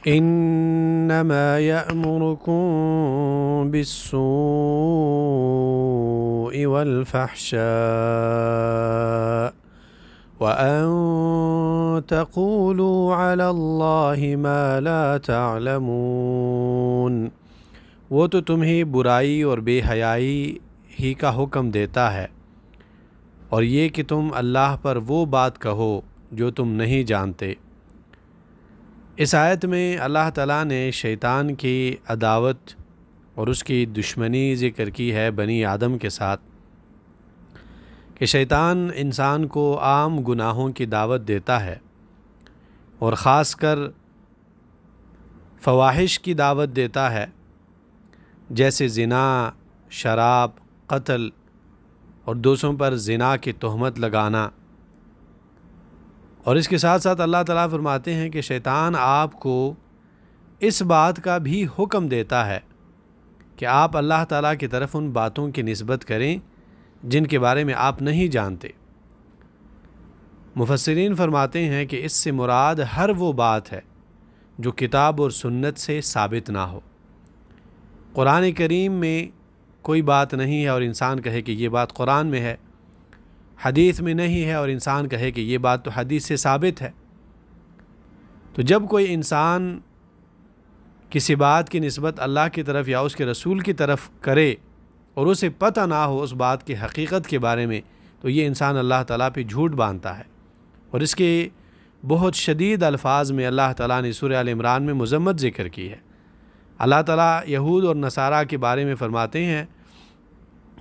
إنما يأمركم بالسوء والفحشاء وأن تقولوا على الله ما لا تعلمون۔ وہ تو تمہیں برائی اور بے حیائی ہی کا حکم دیتا ہے، اور یہ کہ تم اللہ پر وہ بات کہو جو تم نہیں جانتے۔ اس آیت میں اللہ تعالیٰ نے شیطان کی عداوت اور اس کی دشمنی ذکر کی ہے بنی آدم کے ساتھ، کہ شیطان انسان کو عام گناہوں کی دعوت دیتا ہے، اور خاص کر فواحش کی دعوت دیتا ہے، جیسے زنا، شراب، قتل اور دوسروں پر زنا کی تہمت لگانا۔ اور اس کے ساتھ ساتھ اللہ تعالیٰ فرماتے ہیں کہ شیطان آپ کو اس بات کا بھی حکم دیتا ہے کہ آپ اللہ تعالیٰ کی طرف ان باتوں کی نسبت کریں جن کے بارے میں آپ نہیں جانتے۔ مفسرین فرماتے ہیں کہ اس سے مراد ہر وہ بات ہے جو کتاب اور سنت سے ثابت نہ ہو۔ قرآن کریم میں کوئی بات نہیں ہے اور انسان کہے کہ یہ بات قرآن میں ہے، حدیث میں نہیں ہے اور انسان کہے کہ یہ بات تو حدیث سے ثابت ہے۔ تو جب کوئی انسان کسی بات کی نسبت اللہ کی طرف یا اس کے رسول کی طرف کرے اور اسے پتہ نہ ہو اس بات کی حقیقت کے بارے میں، تو یہ انسان اللہ تعالیٰ پہ جھوٹ باندھتا ہے۔ اور اس کے بہت شدید الفاظ میں اللہ تعالیٰ نے سورہ آل عمران میں مذمت ذکر کی ہے۔ اللہ تعالیٰ یہود اور نصارہ کے بارے میں فرماتے ہیں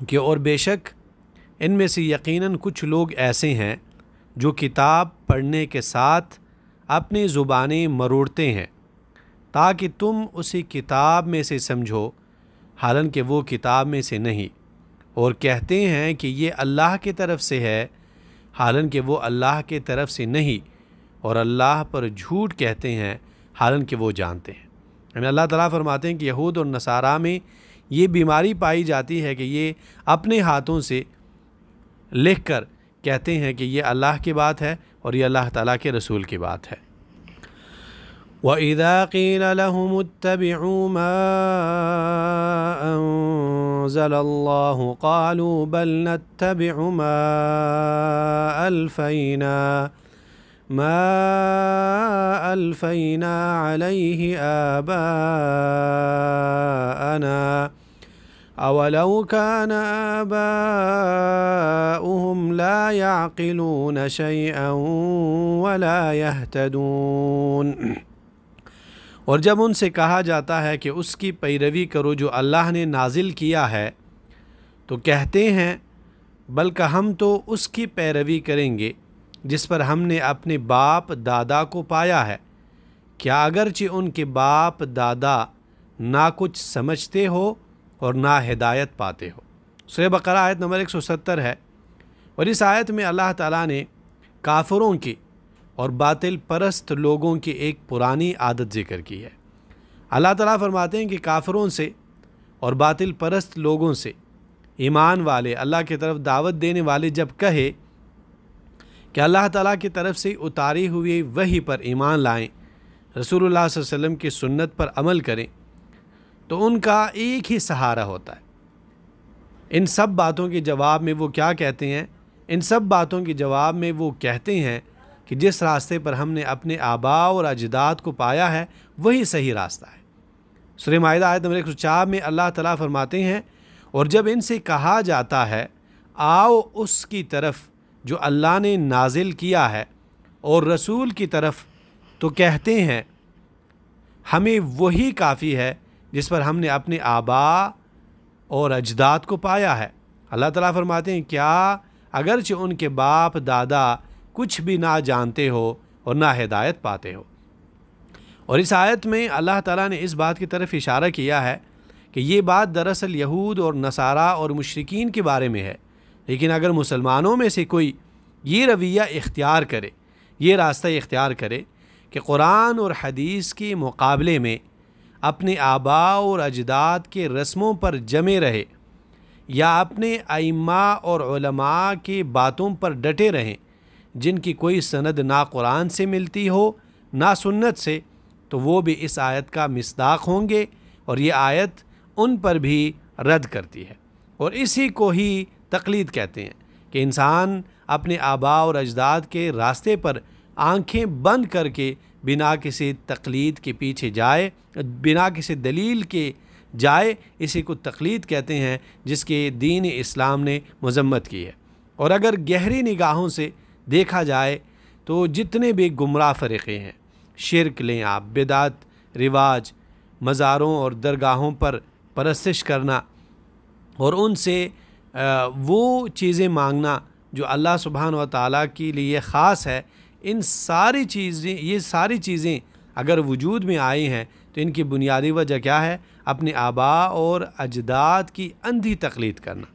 کہ اور بے شک ان میں سے یقیناً کچھ لوگ ایسے ہیں جو کتاب پڑھنے کے ساتھ اپنی زبانیں مروڑتے ہیں تاکہ تم اسی کتاب میں سے سمجھو، حالانکہ وہ کتاب میں سے نہیں، اور کہتے ہیں کہ یہ اللہ کی طرف سے ہے، حالانکہ وہ اللہ کی طرف سے نہیں، اور اللہ پر جھوٹ کہتے ہیں حالانکہ وہ جانتے ہیں۔ یعنی اللہ تعالیٰ فرماتے ہیں کہ یہود اور نصارہ میں یہ بیماری پائی جاتی ہے کہ یہ اپنے ہاتھوں سے لکھ کر کہتے ہیں کہ یہ اللہ کی بات ہے اور یہ اللہ تعالیٰ کے رسول کی بات ہے۔ وَإِذَا قِيلَ لَهُمُ اتَّبِعُوا مَا أَنزَلَ اللَّهُ قَالُوا بَلْ نَتَّبِعُ مَا أَلْفَيْنَا عَلَيْهِ آبَاءَنَا أَوَلَوْ كَانَ آبَاؤُهُمْ لَا يَعْقِلُونَ شَيْئًا وَلَا يَهْتَدُونَ۔ اور جب ان سے کہا جاتا ہے کہ اس کی پیروی کرو جو اللہ نے نازل کیا ہے، تو کہتے ہیں بلکہ ہم تو اس کی پیروی کریں گے جس پر ہم نے اپنے باپ دادا کو پایا ہے، کیا اگرچہ ان کے باپ دادا نہ کچھ سمجھتے ہو اور نہ ہدایت پاتے ہو۔ سورہ بقرہ آیت نمبر 170 ہے، اور اس آیت میں اللہ تعالیٰ نے کافروں کی اور باطل پرست لوگوں کی ایک پرانی عادت ذکر کی ہے۔ اللہ تعالیٰ فرماتے ہیں کہ کافروں سے اور باطل پرست لوگوں سے ایمان والے، اللہ کی طرف دعوت دینے والے جب کہے کہ اللہ تعالیٰ کی طرف سے اتاری ہوئی وحی پر ایمان لائیں، رسول اللہ صلی اللہ علیہ وسلم کی سنت پر عمل کریں، تو ان کا ایک ہی سہارا ہوتا ہے۔ ان سب باتوں کے جواب میں وہ کیا کہتے ہیں؟ ان سب باتوں کے جواب میں وہ کہتے ہیں کہ جس راستے پر ہم نے اپنے آباء اور اجداد کو پایا ہے وہی صحیح راستہ ہے۔ سورہ مائدہ آیت نمبر 104 میں اللہ تعالیٰ فرماتے ہیں، اور جب ان سے کہا جاتا ہے آؤ اس کی طرف جو اللہ نے نازل کیا ہے اور رسول کی طرف، تو کہتے ہیں ہمیں وہی کافی ہے جس پر ہم نے اپنے آباء اور اجداد کو پایا ہے۔ اللہ تعالیٰ فرماتے ہیں کیا اگرچہ ان کے باپ دادا کچھ بھی نہ جانتے ہو اور نہ ہدایت پاتے ہو۔ اور اس آیت میں اللہ تعالیٰ نے اس بات کی طرف اشارہ کیا ہے کہ یہ بات دراصل یہود اور نصارہ اور مشرکین کے بارے میں ہے، لیکن اگر مسلمانوں میں سے کوئی یہ رویہ اختیار کرے، یہ راستہ اختیار کرے کہ قرآن اور حدیث کے مقابلے میں اپنے آباء اور اجداد کے رسموں پر جمے رہے، یا اپنے ائمہ اور علماء کی باتوں پر ڈٹے رہیں جن کی کوئی سند نہ قرآن سے ملتی ہو نہ سنت سے، تو وہ بھی اس آیت کا مصداق ہوں گے، اور یہ آیت ان پر بھی رد کرتی ہے۔ اور اسی کو ہی تقلید کہتے ہیں کہ انسان اپنے آباء اور اجداد کے راستے پر آنکھیں بند کر کے بنا کسی تقلید کے پیچھے جائے، بنا کسی دلیل کے جائے، اسی کو تقلید کہتے ہیں، جس کے دین اسلام نے مذمت کی ہے۔ اور اگر گہری نگاہوں سے دیکھا جائے تو جتنے بھی گمراہ فرقے ہیں، شرک لیں آپ، بدعت، رواج، مزاروں اور درگاہوں پر پرستش کرنا اور ان سے وہ چیزیں مانگنا جو اللہ سبحانہ و تعالیٰ کے لیے خاص ہے، یہ ساری چیزیں اگر وجود میں آئی ہیں تو ان کی بنیادی وجہ کیا ہے؟ اپنے آباء اور اجداد کی اندھی تقلید کرنا۔